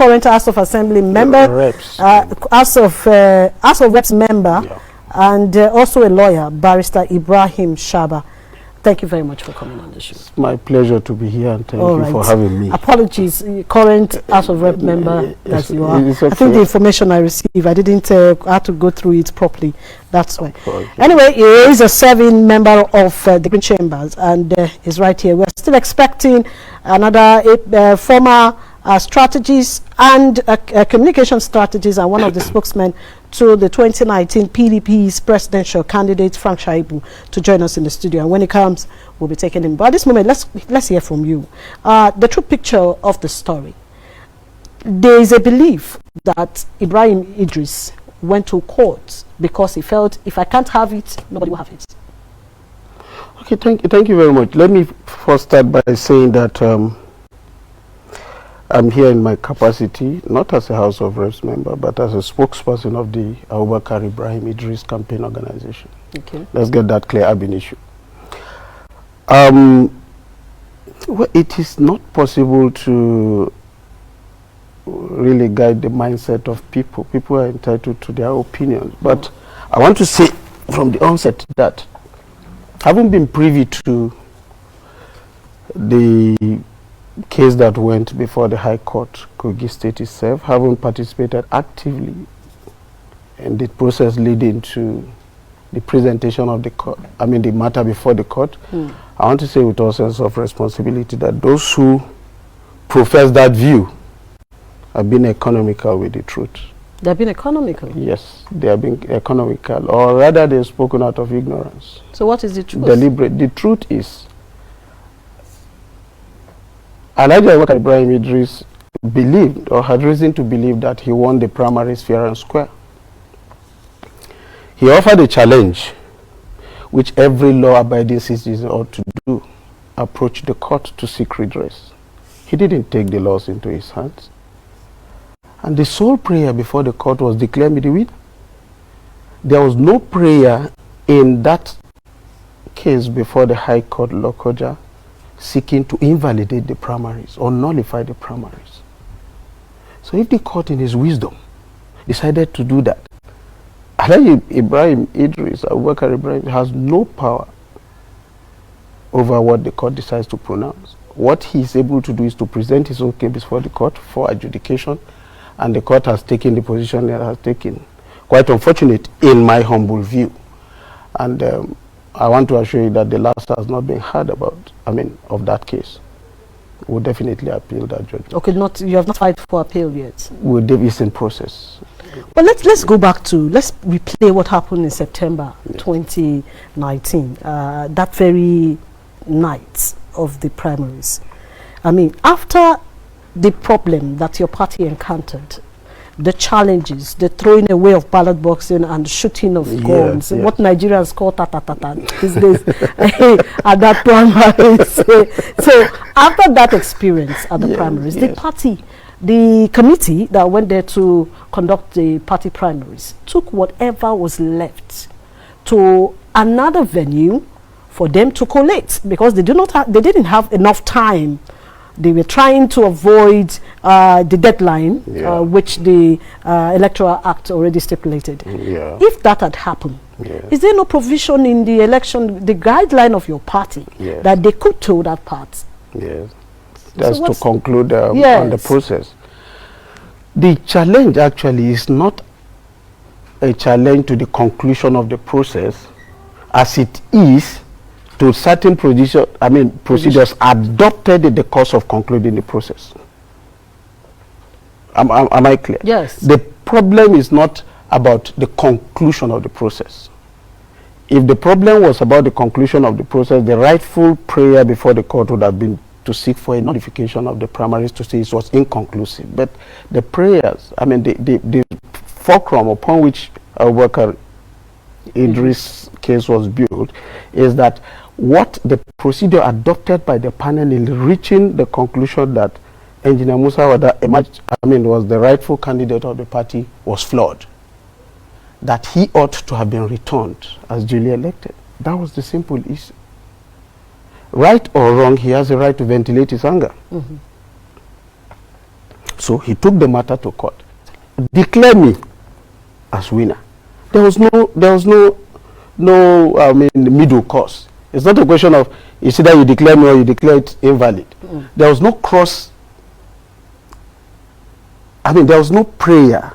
current House of Assembly member, House of Reps member, and also a lawyer, Barrister Ibrahim Saba. Thank you very much for coming on the show. It's my pleasure to be here, and thank you for having me. Apologies, current House of Rep member that you are. Okay. I think the information I received, I didn't have to go through it properly. That's why. Okay. Anyway, he is a serving member of the Green Chambers, and is right here. We're still expecting another former strategies and communication strategies, and one of the spokesmen to the 2019 PDP's presidential candidate, Frank Shaibu, to join us in the studio. And when he comes, we'll be taking him. But at this moment, let's hear from you. The true picture of the story. There is a belief that Ibrahim Idris went to court because he felt, if I can't have it, nobody will have it. Okay, thank you very much. Let me first start by saying that I'm here in my capacity, not as a House of Reps member, but as a spokesperson of the Abubakar Ibrahim Idris campaign organization. Okay. Let's get that clear ab initio. Well, it is not possible to really guide the mindset of people. People are entitled to their opinions. But I want to say from the onset that having been privy to the case that went before the High Court, Kogi State itself, having participated actively in the process leading to the presentation of the court, the matter before the court, I want to say with all sense of responsibility that those who profess that view have been economical with the truth. They have been economical? Yes, they have been economical, or rather they have spoken out of ignorance. So what is the truth? Deliberate. The truth is, Abubakar Ibrahim Idris believed, or had reason to believe, that he won the primaries fair and square. He offered a challenge, which every law-abiding citizen ought to do: approach the court to seek redress. He didn't take the laws into his hands. And the sole prayer before the court was, declare me the winner. There was no prayer in that case before the High Court Lokoja seeking to invalidate the primaries or nullify the primaries. So if the court in his wisdom decided to do that, Ibrahim Idris, Abubakar Ibrahim, has no power over what the court decides to pronounce. What he is able to do is to present his own case before the court for adjudication, and the court has taken the position it has taken. Quite unfortunate in my humble view. And I want to assure you that the last has not been heard about, of that case. We'll definitely appeal that judgment. Okay, you have not filed for appeal yet? It's in process. But let's go back to, let's replay what happened in September 2019, that very night of the primaries. After the problem that your party encountered, the challenges, the throwing away of ballot boxing and shooting of guns, what Nigerians call ta-ta-ta-ta these days, at that primaries. So after that experience at the primaries, the party, the committee that went there to conduct the party primaries, took whatever was left to another venue for them to collate, because they didn't have enough time. They were trying to avoid the deadline, which the Electoral Act already stipulated. If that had happened, is there no provision in the election, the guideline of your party, that they could tow that part? Yes. That's so to conclude on the process. The challenge actually is not a challenge to the conclusion of the process, as it is to certain procedures adopted in the course of concluding the process. Am I clear? Yes. The problem is not about the conclusion of the process. If the problem was about the conclusion of the process, the rightful prayer before the court would have been to seek for a notification of the primaries to say it was inconclusive. But the prayers, the fulcrum upon which Abubakar Idris' case was built is that what the procedure adopted by the panel in reaching the conclusion that Engineer Musa Wada was the rightful candidate of the party was flawed, that he ought to have been returned as duly elected. That was the simple issue. Right or wrong, he has a right to ventilate his anger. So he took the matter to court. Declare me as winner. There was no middle course. It's not a question of it's either you declare me or you declare it invalid. There was no there was no prayer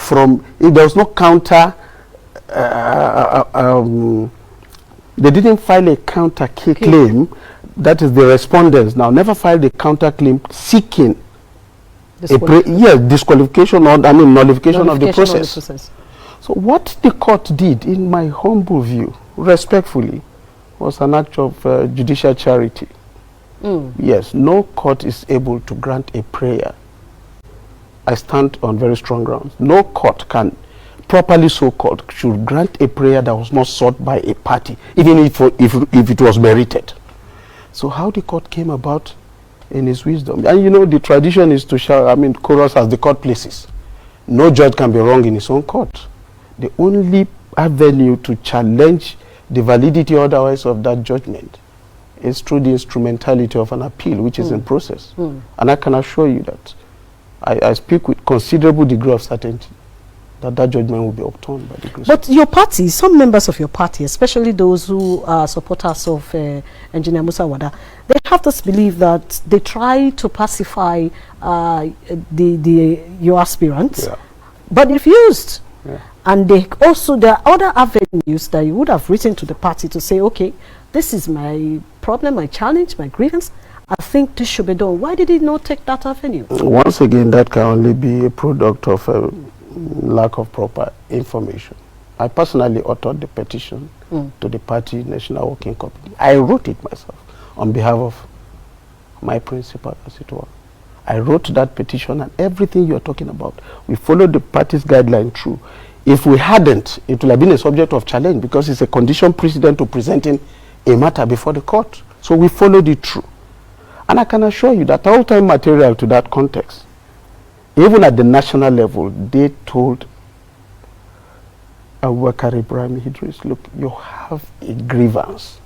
there was no counter. They didn't file a counter claim. That is the respondents now never filed a counter claim seeking disqualification or nullification of the process. So what the court did, in my humble view, respectfully, was an act of judicial charity. Yes, no court is able to grant a prayer. I stand on very strong grounds. No court can, properly so-called, should grant a prayer that was not sought by a party, even if it was merited. So how the court came about in his wisdom. And you know, the tradition is to shout, chorus as the court places. No judge can be wrong in his own court. The only avenue to challenge the validity otherwise of that judgment is through the instrumentality of an appeal, which is in process. And I can assure you that I speak with considerable degree of certainty that judgment will be overturned by the grace. But your party, some members of your party, especially those who are supporters of Engineer Musa Wada, they have this belief that they try to pacify your aspirants, but refused. And there are other avenues that you would have written to the party to say, okay, this is my problem, my challenge, my grievance. I think this should be done. Why did he not take that avenue? Once again, that can only be a product of lack of proper information. I personally authored the petition to the party National Working Committee. I wrote it myself on behalf of my principal, as it were. I wrote that petition, and everything you're talking about, we followed the party's guideline through. If we hadn't, it would have been a subject of challenge because it's a condition precedent to presenting a matter before the court. So we followed it through. And I can assure you that all-time material to that context, even at the national level, they told Hon Saba Ibrahim, look, you have a grievance.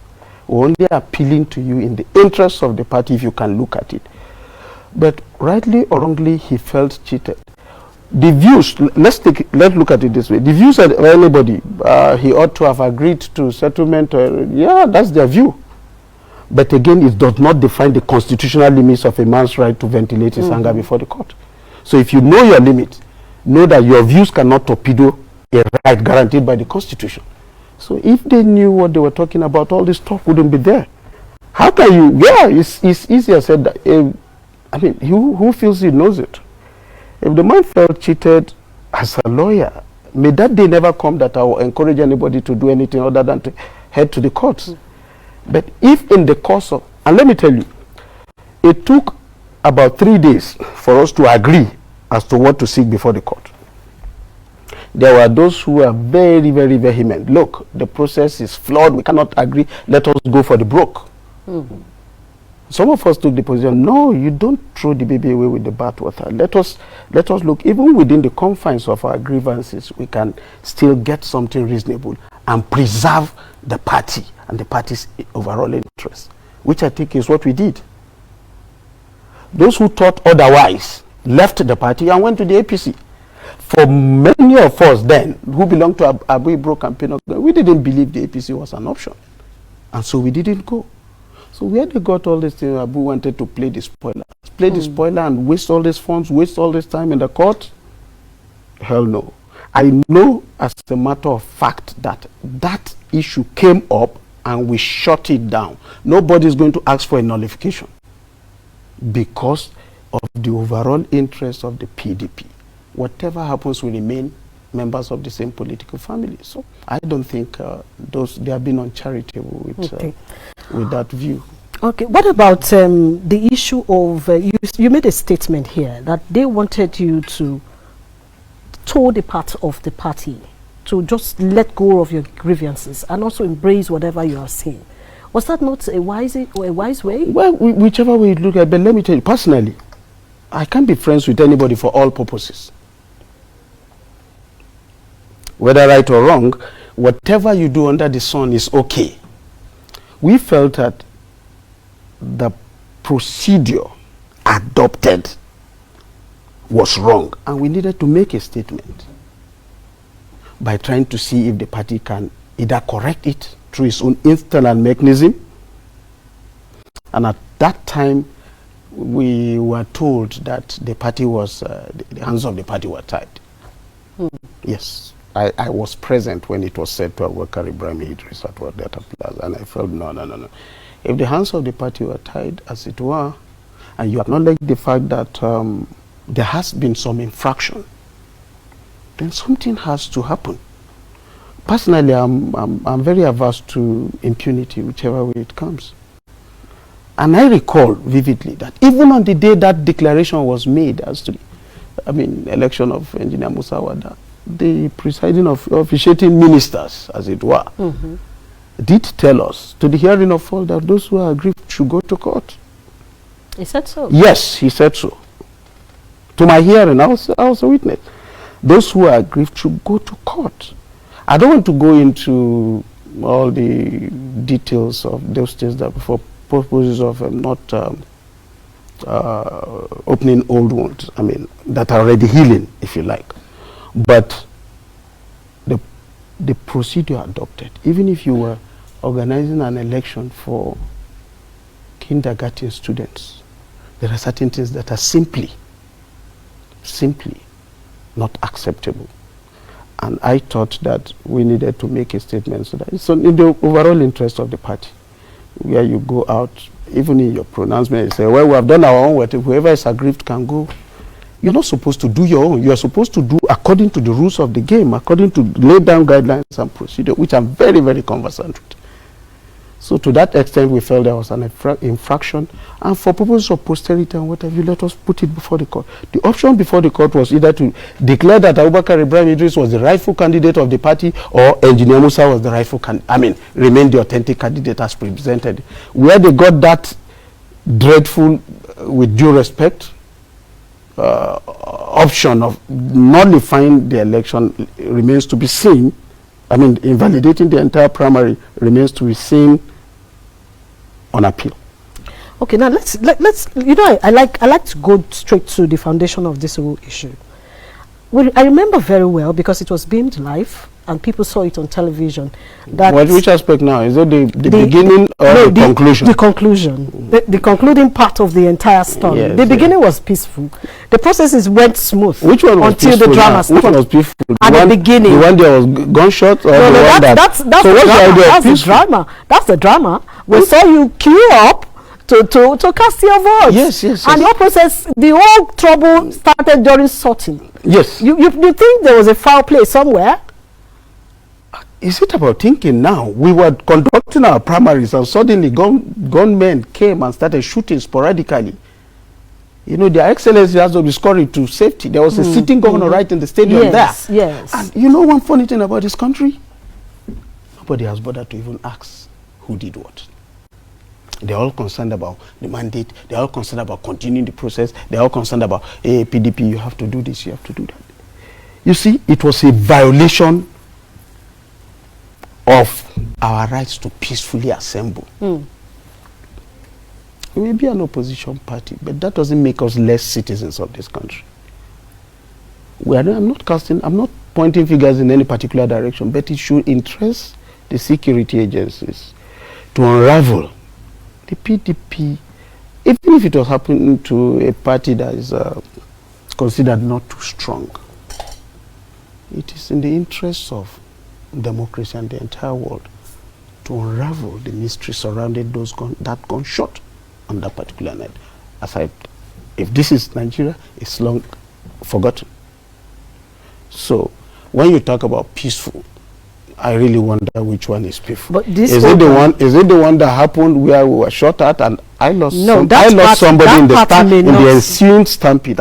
We're only appealing to you in the interests of the party if you can look at it. But rightly or wrongly, he felt cheated. The views, let's look at it this way. The views of anybody, he ought to have agreed to settlement. Yeah, that's their view. But again, it does not define the constitutional limits of a man's right to ventilate his anger before the court. So if you know your limit, know that your views cannot torpedo a right guaranteed by the Constitution. So if they knew what they were talking about, all this talk wouldn't be there. How can you? Yeah, it's easier said that. Who feels he knows it? If the man felt cheated as a lawyer, may that day never come that I will encourage anybody to do anything other than to head to the courts. But if in the course of, and let me tell you, it took about 3 days for us to agree as to what to seek before the court. There were those who were very, very vehement. Look, the process is flawed. We cannot agree. Let us go for the broke. Some of us took the position, no, you don't throw the baby away with the bathwater. Let us look, even within the confines of our grievances, we can still get something reasonable and preserve the party and the party's overall interest, which I think is what we did. Those who thought otherwise left the party and went to the APC. For many of us then, who belonged to Abu Ibro campaign, we didn't believe the APC was an option. And so we didn't go. So where they got all this thing, Abu wanted to play the spoiler. Play the spoiler and waste all these funds, waste all this time in the court? Hell no. I know as a matter of fact that that issue came up and we shut it down. Nobody's going to ask for a nullification because of the overall interest of the PDP. Whatever happens will remain members of the same political family. So I don't think they have been uncharitable with that view. Okay, what about the issue of, you made a statement here that they wanted you to toe the path of the party, to just let go of your grievances and also embrace whatever you are saying. Was that not a wise way? Well, whichever way you look at it, but let me tell you, personally, I can't be friends with anybody for all purposes. Whether right or wrong, whatever you do under the sun is okay. We felt that the procedure adopted was wrong, and we needed to make a statement by trying to see if the party can either correct it through its own internal mechanism. And at that time, we were told that the party was, the hands of the party were tied. Yes, I was present when it was said to Abubakar Ibrahim Idris at Wadata Plaza, and I felt, no. If the hands of the party were tied, as it were, and you acknowledge the fact that there has been some infraction, then something has to happen. Personally, I'm very averse to impunity, whichever way it comes. And I recall vividly that even on the day that declaration was made as to, election of Engineer Musa Wada, the presiding officiating ministers, as it were, did tell us to the hearing of all that those who are aggrieved should go to court. He said so? Yes, he said so. To my hearing, I was a witness. Those who are aggrieved should go to court. I don't want to go into all the details of those things that for purposes of not opening old wounds, that are already healing, if you like. But the procedure adopted, even if you were organizing an election for kindergarten students, there are certain things that are simply not acceptable. And I thought that we needed to make a statement so that it's in the overall interest of the party, where you go out, even in your pronouncement, you say, well, we have done our own work, whoever is aggrieved can go. You're not supposed to do your own. You are supposed to do according to the rules of the game, according to laid down guidelines and procedure, which I'm very, very conversant with. So to that extent, we felt there was an infraction. And for purposes of posterity and whatever, let us put it before the court. The option before the court was either to declare that Abubakar Ibrahim Idris was the rightful candidate of the party, or Engineer Musa was the rightful candidate, remain the authentic candidate as presented. Where they got that dreadful, with due respect, option of nullifying the election remains to be seen. Invalidating the entire primary remains to be seen on appeal. Okay, now let's I like to go straight to the foundation of this whole issue. I remember very well, because it was beamed live and people saw it on television. That which aspect now? Is it the beginning or the conclusion? The conclusion. The concluding part of the entire story. Yes, the beginning was peaceful. The processes went smooth. Which one was until peaceful the drama now? started. Which one was peaceful? At the beginning. The one there was gunshot, or no, the one that's so the what's drama. the idea That's of the drama. That's the drama. We saw you queue up to cast your votes. Yes. And the whole process, the whole trouble started during sorting. Yes. You think there was a foul play somewhere? Is it about thinking now? We were conducting our primaries and suddenly gunmen came and started shooting sporadically. Their excellency has to be scurried to safety. There was a sitting governor right in the stadium there. Yes. And one funny thing about this country? Nobody has bothered to even ask who did what. They're all concerned about the mandate. They're all concerned about continuing the process. They're all concerned about, hey, PDP, you have to do this, you have to do that. You see, it was a violation of our rights to peacefully assemble. We may be an opposition party, but that doesn't make us less citizens of this country. I'm not pointing fingers in any particular direction, but it should interest the security agencies to unravel the PDP, even if it was happening to a party that is considered not too strong. It is in the interests of democracy and the entire world to unravel the mystery surrounding that gunshot on that particular night. If this is Nigeria, it's long forgotten. So when you talk about peaceful, I really wonder which one is peaceful. But is it the one that happened where we were shot at and I lost somebody in the ensuing stampede?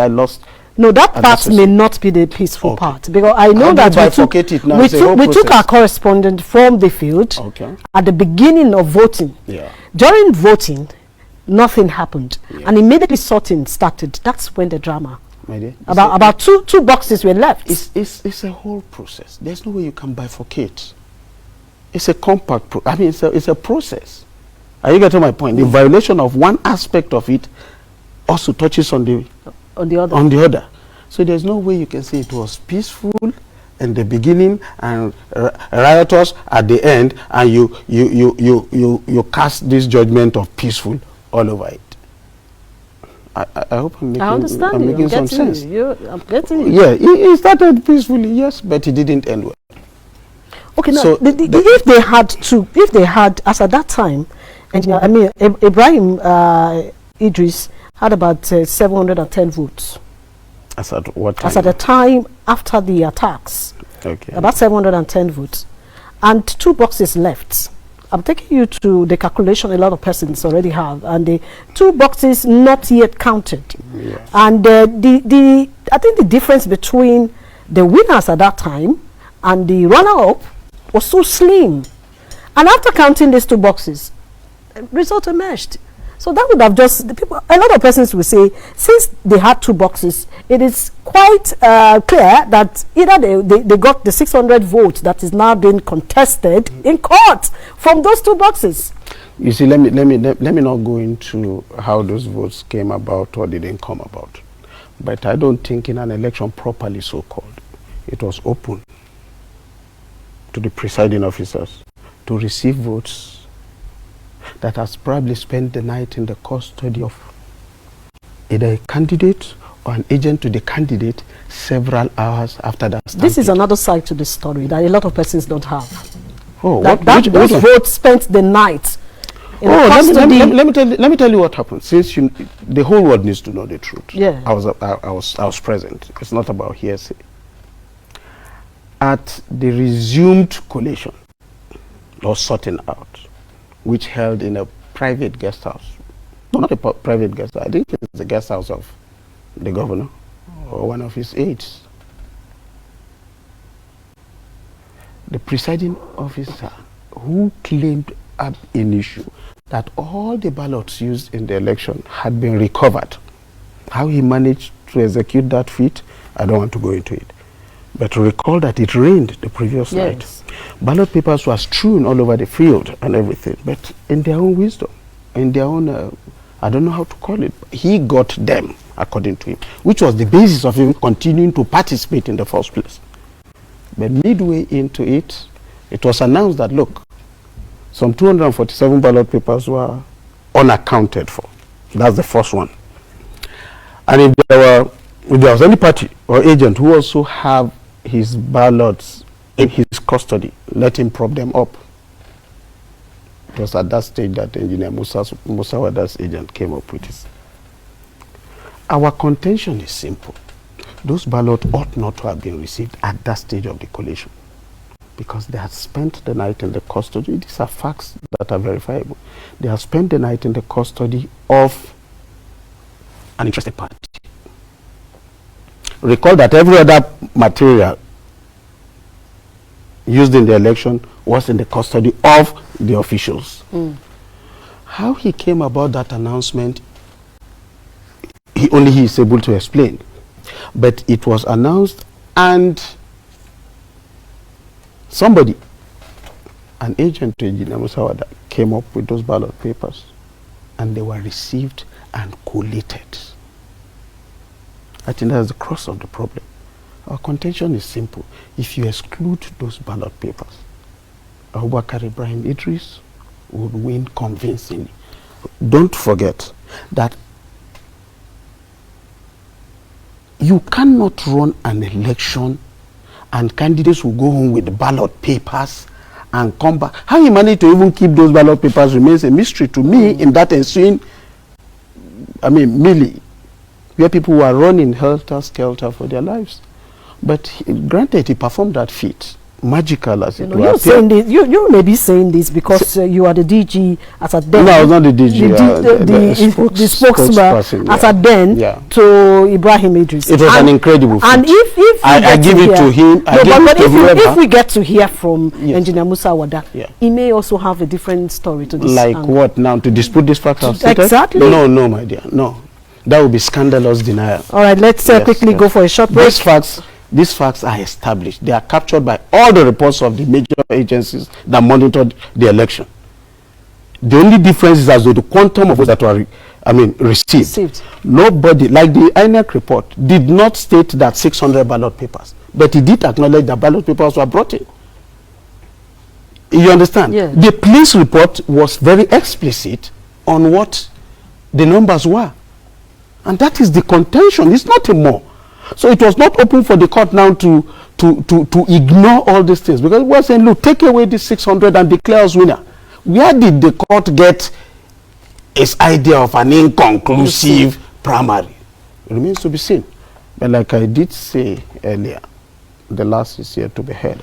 No, that part may not be the peaceful part, because I know that we took our correspondent from the field at the beginning of voting. During voting, nothing happened, and immediately sorting started. That's when the drama. About two boxes were left. It's a whole process. There's no way you can bifurcate. It's a compact. It's a process. Are you getting my point? The violation of one aspect of it also touches on the other. So there's no way you can say it was peaceful in the beginning and riotous at the end, and you cast this judgment of peaceful all over it. I hope I'm making some sense. I'm getting you. Yeah, it started peacefully, yes, but it didn't end well. Okay, now, so if they had, as at that time, and I mean, Ibrahim Idris had about 710 votes. As at what time? As at the time after the attacks. Okay. About 710 votes. And 2 boxes left. I'm taking you to the calculation a lot of persons already have. And the 2 boxes not yet counted. Yes. And I think the difference between the winners at that time and the runner-up was so slim. And after counting these 2 boxes, result emerged. So that would have just, a lot of persons will say, since they had 2 boxes, it is quite clear that either they got the 600 votes that is now being contested in court from those 2 boxes. You see, let me not go into how those votes came about or didn't come about. But I don't think in an election properly so-called, it was open to the presiding officers to receive votes that has probably spent the night in the custody of either a candidate or an agent to the candidate several hours after that. This is another side to the story that a lot of persons don't have. Oh, those votes spent the night in the custody. Let me tell you what happened. Since the whole world needs to know the truth. Yeah. I was present. It's not about hearsay. At the resumed collation or sorting out, which held in a private guest house. No, not a private guest house. I think it's the guest house of the governor or one of his aides. The presiding officer who claimed ab initio that all the ballots used in the election had been recovered. How he managed to execute that feat, I don't want to go into it. But recall that it rained the previous night. Ballot papers were strewn all over the field and everything, but in their own wisdom, in their own, I don't know how to call it, he got them, according to him, which was the basis of him continuing to participate in the first place. But midway into it, it was announced that, look, some 247 ballot papers were unaccounted for. That's the first one. And if there was any party or agent who also have his ballots in his custody, let him prop them up. It was at that stage that Engineer Musa Wada's agent came up with this. Our contention is simple. Those ballots ought not to have been received at that stage of the collation because they had spent the night in the custody. These are facts that are verifiable. They have spent the night in the custody of an interested party. Recall that every other material used in the election was in the custody of the officials. How he came about that announcement, he is able to explain. But it was announced and somebody, an agent to Engineer Musa Wada, came up with those ballot papers and they were received and collated. I think that's the crux of the problem. Our contention is simple. If you exclude those ballot papers, Abubakar Ibrahim Idris would win convincingly. Don't forget that you cannot run an election and candidates will go home with ballot papers and come back. How you manage to even keep those ballot papers remains a mystery to me in that ensuing, melee, where people were running helter-skelter for their lives. But granted, he performed that feat, magical as it was. You're saying this, you may be saying this because you are the DG as at then. No, I was not the DG. The spokesman as at then to Ibrahim Idris. It was an incredible feat. And if I give it to him, if we get to hear from Engineer Musa Wada, he may also have a different story to this. Like what now? To dispute this fact? Exactly. No, my dear, no. That would be scandalous denial. All right, let's quickly go for a short break. These facts are established. They are captured by all the reports of the major agencies that monitored the election. The only difference is as though the quantum of votes that were received. Nobody, like the INEC report, did not state that 600 ballot papers, but it did acknowledge that ballot papers were brought in. You understand? Yes. The police report was very explicit on what the numbers were. And that is the contention. It's nothing more. So it was not open for the court now to ignore all these things. Because we're saying, look, take away this 600 and declare us winner. Where did the court get its idea of an inconclusive primary? It remains to be seen. But like I did say earlier, the last is yet to be heard.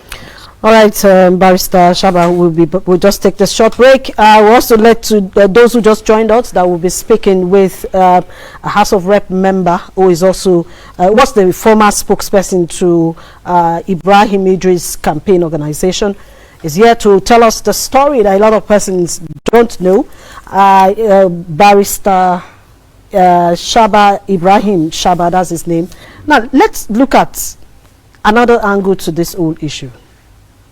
All right, Barrister Saba, we'll just take this short break. We'll also let to those who just joined us that we'll be speaking with a House of Rep member who is also was the former spokesperson to Ibrahim Idris campaign organization. Is here to tell us the story that a lot of persons don't know. Barrister Saba Ibrahim, Saba, that's his name. Now let's look at another angle to this whole issue.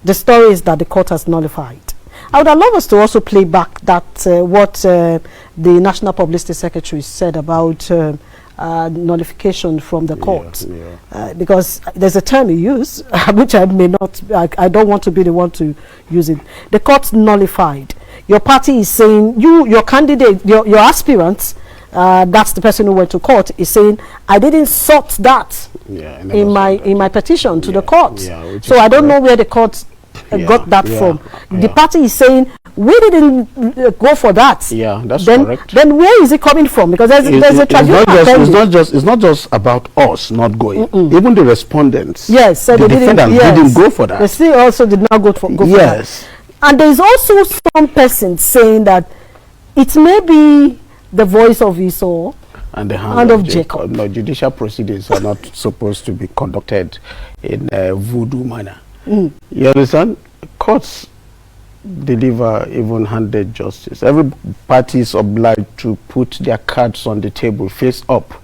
The story is that the court has nullified. I would allow us to also play back that what the National Publicity Secretary said about nullification from the court. Because there's a term he used, which I may not, I don't want to be the one to use it. The court nullified. Your party is saying, your candidate, your aspirant, that's the person who went to court, is saying, I didn't sort that in my petition to the court. So I don't know where the court got that from. The party is saying, we didn't go for that. Yeah, that's correct. Then where is it coming from? Because there's a tribunal. It's not just about us not going. Even the respondents, yes, so the defendants didn't go for that. They still also did not go for that. And there is also some person saying that it may be the voice of Esau and the hand of Jacob. No, judicial proceedings are not supposed to be conducted in a voodoo manner. You understand? Courts deliver even-handed justice. Every party is obliged to put their cards on the table face up.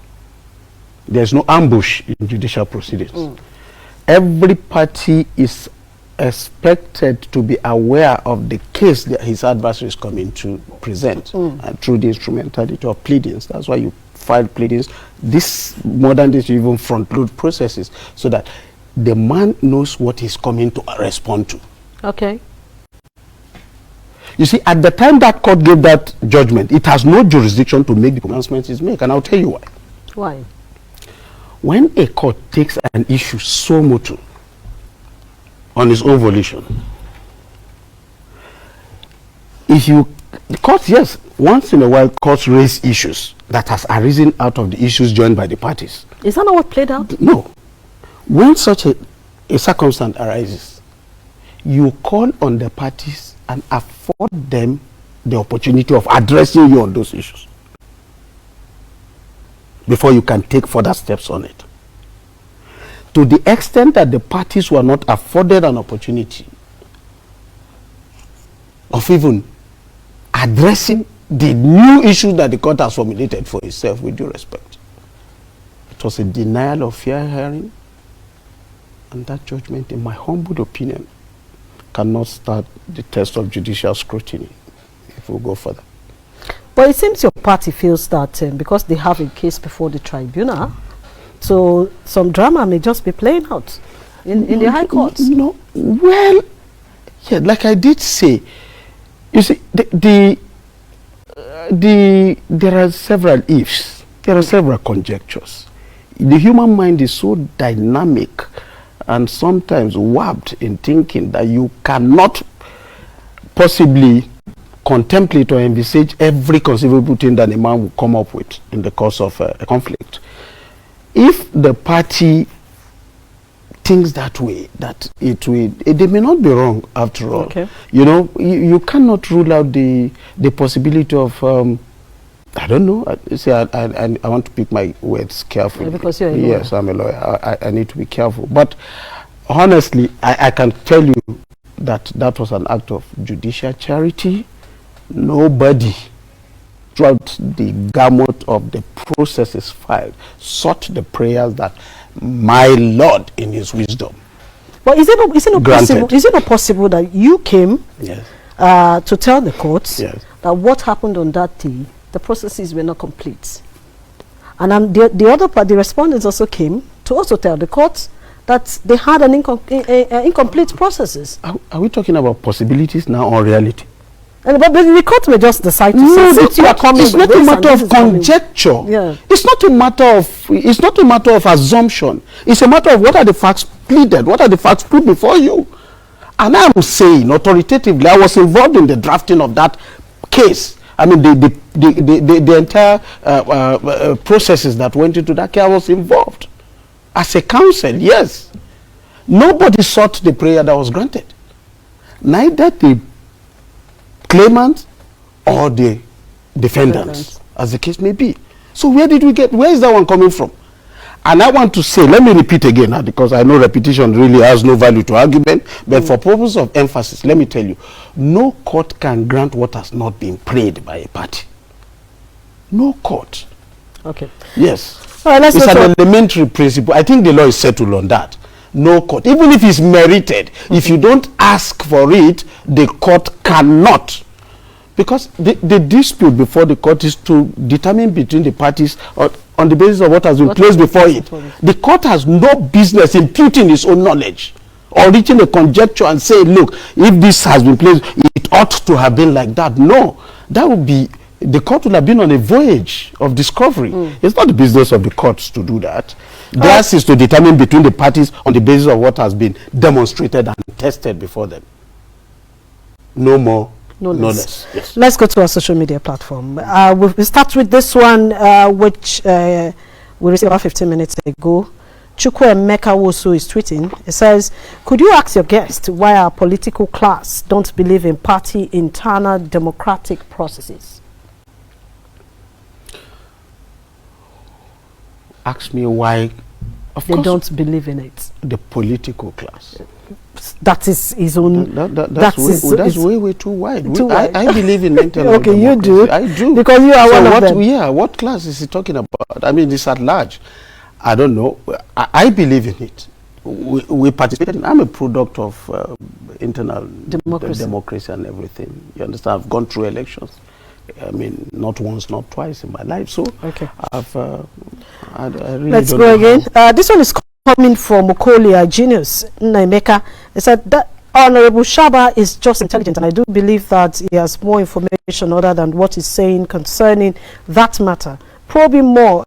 There's no ambush in judicial proceedings. Every party is expected to be aware of the case that his adversary is coming to present, and through the instrumentality of pleadings. That's why you file pleadings. This modern days, you even front load processes so that the man knows what he's coming to respond to. Okay. You see, at the time that court gave that judgment, it has no jurisdiction to make the pronouncements it's make, and I'll tell you why. Why? When a court takes an issue so motu on its own volition, the courts, yes, once in a while courts raise issues that has arisen out of the issues joined by the parties. Is that not what played out? No. When such a circumstance arises, you call on the parties and afford them the opportunity of addressing you on those issues before you can take further steps on it. To the extent that the parties were not afforded an opportunity of even addressing the new issues that the court has formulated for itself, with due respect, it was a denial of fair hearing, and that judgment, in my humble opinion, cannot start the test of judicial scrutiny if we go further. But it seems your party feels that because they have a case before the tribunal, so some drama may just be playing out in the high courts. No, well, yeah, like I did say, you see, there are several ifs, there are several conjectures. The human mind is so dynamic and sometimes warped in thinking that you cannot possibly contemplate or envisage every conceivable thing that a man will come up with in the course of a conflict. If the party thinks that way, that they may not be wrong after all. Okay. You know, you cannot rule out the possibility of I don't know. I want to pick my words carefully. Yeah, because you're a lawyer. Yes, I'm a lawyer. I need to be careful. But honestly, I can tell you that that was an act of judicial charity. Nobody throughout the gamut of the processes filed sought the prayers that my Lord in his wisdom. But is it not possible that you came yes. To tell the courts yes. that what happened on that day the processes were not complete. And the other part, the respondents also came to also tell the court that they had an incomplete processes. Are we talking about possibilities now or reality? But the court may just decide to say, since you are coming, it's not a matter of conjecture. Yeah. It's not a matter of assumption. It's a matter of what are the facts pleaded, what are the facts put before you. And I'm saying authoritatively, I was involved in the drafting of that case. I mean, the entire processes that went into that case, I was involved. As a counsel, yes. Nobody sought the prayer that was granted. Neither the claimant or the defendants, as the case may be. So where is that one coming from? And I want to say, let me repeat again, because I know repetition really has no value to argument, but for purpose of emphasis, let me tell you, no court can grant what has not been prayed by a party. No court. Okay. Yes. All right, it's an elementary principle. I think the law is settled on that. No court, even if it's merited, if you don't ask for it, the court cannot. Because the dispute before the court is to determine between the parties on the basis of what has been placed before it. The court has no business imputing its own knowledge or reaching a conjecture and say, look, if this has been placed, it ought to have been like that. No, that would be, the court would have been on a voyage of discovery. It's not the business of the courts to do that. Theirs is to determine between the parties on the basis of what has been demonstrated and tested before them. No more. No less. Yes. Let's go to our social media platform. We start with this one, which we received about 15 minutes ago. Chukwu Emeka Wosu is tweeting. It says, could you ask your guest why our political class don't believe in party internal democratic processes? Ask me why. Of they course, don't believe in it. The political class. That is his own. That's way too wide. I believe in internal okay, democracy. You do. I do. Because you are one of them. Yeah, what class is he talking about? I mean, it's at large. I don't know. I believe in it. We participated. I'm a product of internal democracy and everything. You understand? I've gone through elections. I mean, not once, not twice in my life. So, okay. I really Let's don't go know again. This one is coming from Okolia Genius Naimeka. It said that Honorable Saba is just intelligent, and I do believe that he has more information other than what he's saying concerning that matter. Probably more.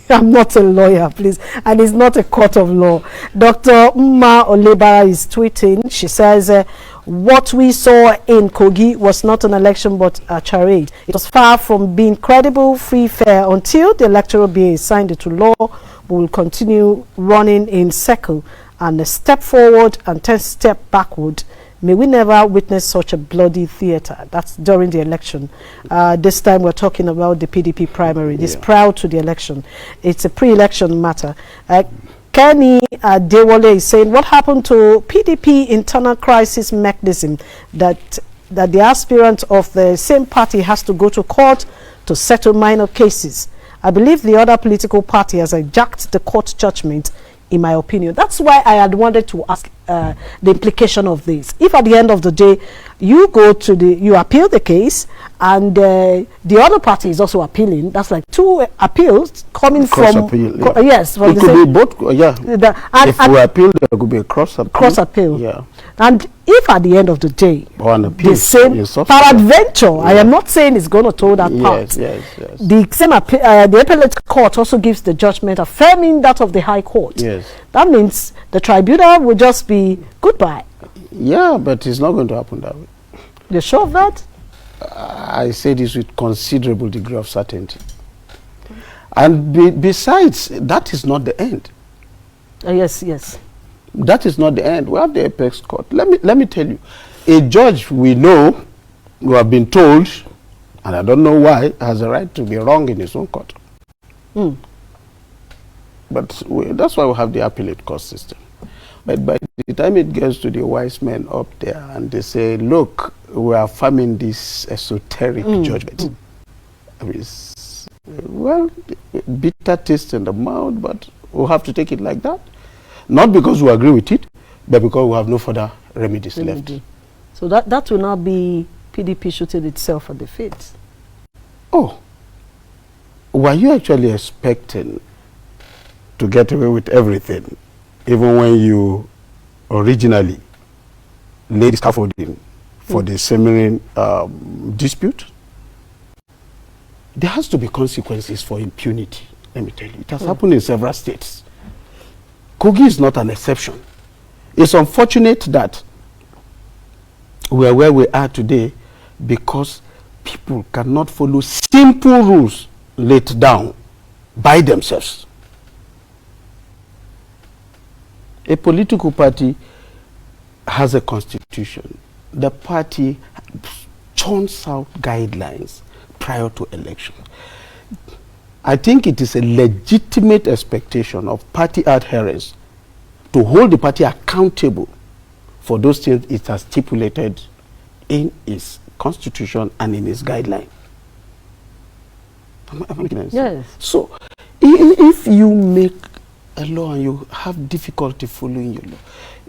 I'm not a lawyer, please, and it's not a court of law. Dr. Mma Olebara is tweeting. She says, what we saw in Kogi was not an election but a charade. It was far from being credible, free, fair. Until the electoral bill is signed into law, we will continue running in circle, and a step forward and 10 steps backward. May we never witness such a bloody theater. That's during the election. This time we're talking about the PDP primary. This prior to the election. It's a pre-election matter. Kenny Dewale is saying, what happened to PDP internal crisis mechanism that the aspirant of the same party has to go to court to settle minor cases? I believe the other political party has hijacked the court judgment, in my opinion. That's why I had wanted to ask the implication of this. If at the end of the day, you appeal the case, and the other party is also appealing, that's like two appeals coming from appeal, yes, from it could be both. If we appeal, there could be a cross appeal. Yeah. And if at the end of the day, the same peradventure, I am not saying it's going to toe that part. Yes. The same the appellate court also gives the judgment affirming that of the High Court. Yes. That means the tribunal will just be goodbye. Yeah, but it's not going to happen that way. You're sure of that? I say this with considerable degree of certainty. And besides, that is not the end. Yes. That is not the end. We have the apex court. Let me tell you, a judge we know, who have been told, and I don't know why, has a right to be wrong in his own court. But that's why we have the appellate court system. But by the time it gets to the wise men up there and they say, look, we are affirming this esoteric judgment. It's, well, bitter taste in the mouth, but we'll have to take it like that. Not because we agree with it, but because we have no further remedies left. So that will not be PDP shooting itself at the feet. Oh, were you actually expecting to get away with everything, even when you originally laid scaffolding for the simmering dispute? There has to be consequences for impunity, let me tell you. It has happened in several states. Kogi is not an exception. It's unfortunate that we are where we are today because people cannot follow simple rules laid down by themselves. A political party has a constitution. The party churns out guidelines prior to election. I think it is a legitimate expectation of party adherents to hold the party accountable for those things it has stipulated in its constitution and in its guideline. Am I making sense? Yes. So, if you make a law and you have difficulty following your law,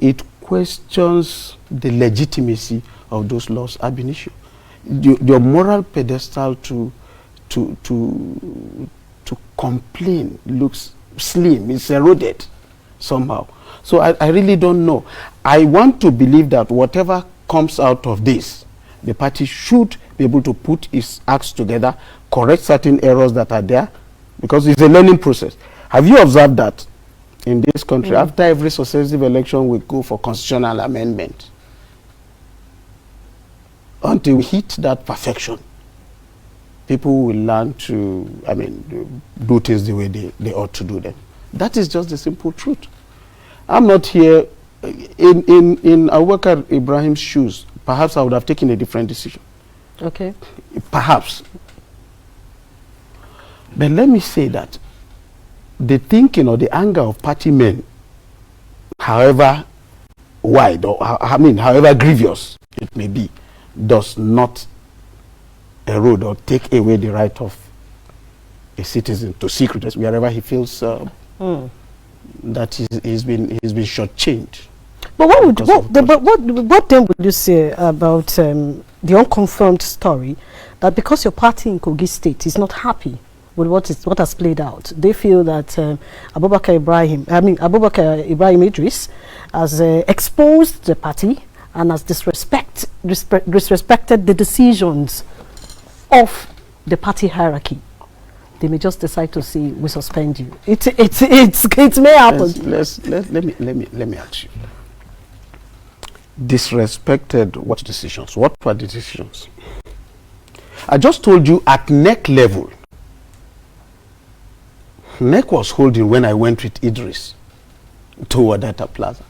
it questions the legitimacy of those laws ab initio. Your moral pedestal to complain looks slim, it's eroded somehow. So I really don't know. I want to believe that whatever comes out of this, the party should be able to put its acts together, correct certain errors that are there, because it's a learning process. Have you observed that in this country, after every successive election, we go for constitutional amendment until we hit that perfection? People will learn to, do things the way they ought to do them. That is just the simple truth. I'm not here in Saba Ibrahim's shoes. Perhaps I would have taken a different decision. Okay. Perhaps. But let me say that the thinking or the anger of party men, however wide or however grievous it may be, does not erode or take away the right of a citizen to seek redress wherever he feels that he's been shortchanged. But what then would you say about the unconfirmed story that because your party in Kogi State is not happy with what has played out, they feel that Abubakar Ibrahim Idris has exposed the party and has disrespected the decisions of the party hierarchy? They may just decide to say, we suspend you. It may happen. Let me ask you. Disrespected what decisions? What were the decisions? I just told you at neck level. Neck was holding when I went with Idris to Wadata Plaza.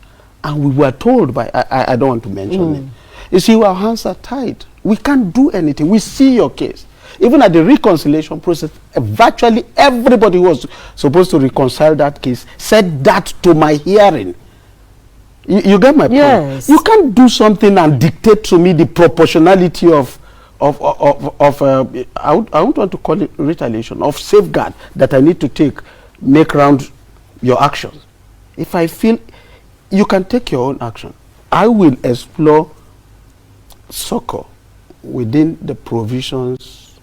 And we were told by, I don't want to mention it. You see, our hands are tied. We can't do anything. We see your case. Even at the reconciliation process, virtually everybody who was supposed to reconcile that case said that to my hearing. You get my point? Yes. You can't do something and dictate to me the proportionality of I don't want to call it retaliation, of safeguard that I need to make around your actions. If I feel you can take your own action, I will explore succor within the provisions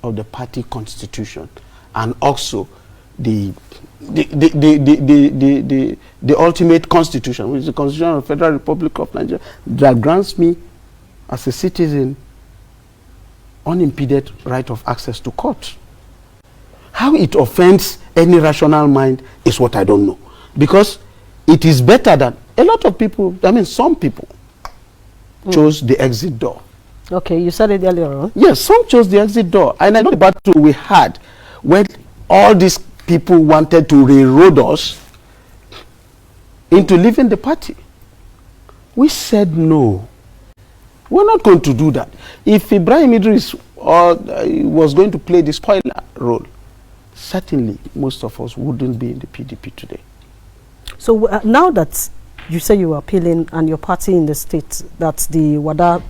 of the party constitution and also the ultimate constitution, which is the Constitution of the Federal Republic of Nigeria, that grants me as a citizen unimpeded right of access to court. How it offends any rational mind is what I don't know, because it is better than a lot of people, some people chose the exit door. Okay, you said it earlier on. Yes, some chose the exit door. And I know the battle we had when all these people wanted to railroad us into leaving the party. We said no. We're not going to do that. If Ibrahim Idris was going to play the spoiler role, certainly most of us wouldn't be in the PDP today. So now that you say you are appealing and your party in the state, that's the WADA,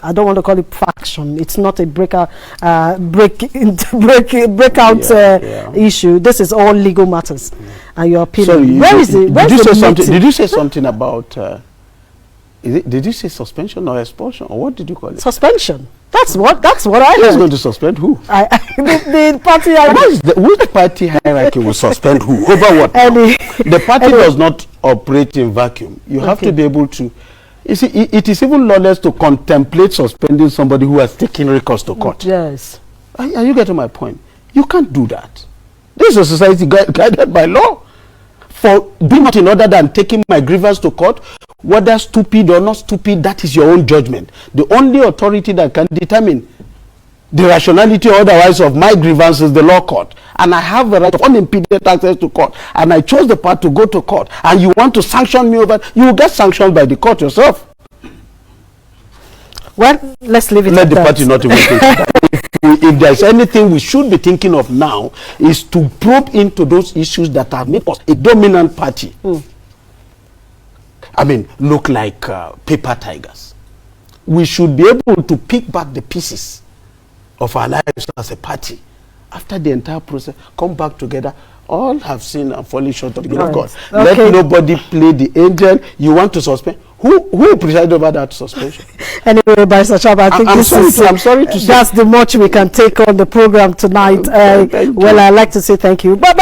I don't want to call it faction. It's not a breakout issue. This is all legal matters, and you're appealing. Sorry, Where is it? Did you say something? Did you say something about Did you say suspension or expulsion, or what did you call it? Suspension. That's what I Who's heard. going to suspend who? The party Which party hierarchy will suspend who? Over what? The party does not operate in vacuum. You have to be able to. You see, it is even lawless to contemplate suspending somebody who has taken recourse to court. Yes. Are you getting my point? You can't do that. This is a society guided by law. For doing nothing other than taking my grievance to court, whether stupid or not stupid, that is your own judgment. The only authority that can determine the rationality or otherwise of my grievance is the law court. And I have the right of unimpeded access to court. And I chose the path to go to court. And you want to sanction me over, you will get sanctioned by the court yourself. Well, let's leave it Let at the that. party not even think that. If there's anything we should be thinking of now, is to probe into those issues that have made us a dominant party. I mean, look like paper tigers. We should be able to pick back the pieces of our lives as a party. After the entire process, come back together. All have sinned and fallen short of the will of God. Okay. Let nobody play the angel. You want to suspend? Who presided over that suspension? Anyway, by Sachaba, I think I'm sorry to say. That's the much we can take on the program tonight. Well, I'd like to say thank you. But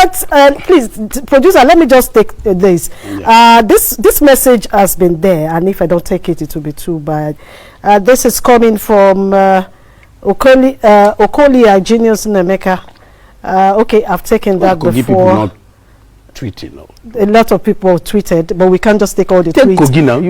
please, producer, let me just take this. Yeah. This message has been there, and if I don't take it, it will be too bad. This is coming from Okoli Genius Nemeka. Okay, I've taken that Kogi before. People not tweeting, no. A lot of people tweeted, but we can't just take all the Take tweets. Kogi now.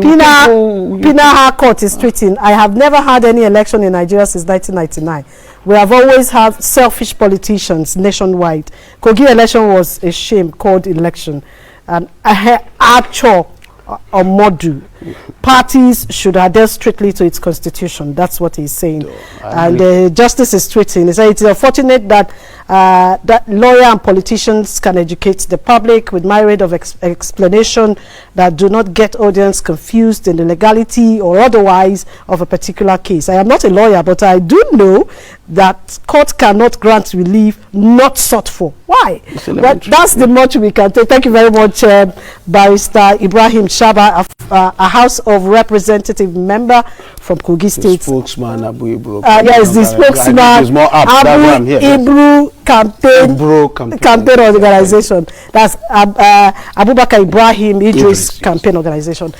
Pina Harcourt is tweeting, I have never had any election in Nigeria since 1999. We have always had selfish politicians nationwide. Kogi election was a shame called election. And actual or modu. Parties should adhere strictly to its constitution. That's what he's saying. And Justice is tweeting. He said, it is unfortunate that that lawyer and politicians can educate the public with myriad of explanation that do not get audience confused in the legality or otherwise of a particular case. I am not a lawyer, but I do know that court cannot grant relief not sought for. Why? Well, that's the much we can take. Thank you very much, Barrister Ibrahim Saba, a House of Representative member from Kogi State. Spokesman Abu Ibro. Yes, the spokesman Abu Ibro campaign organization. That's Abubakar Ibrahim Idris campaign organization.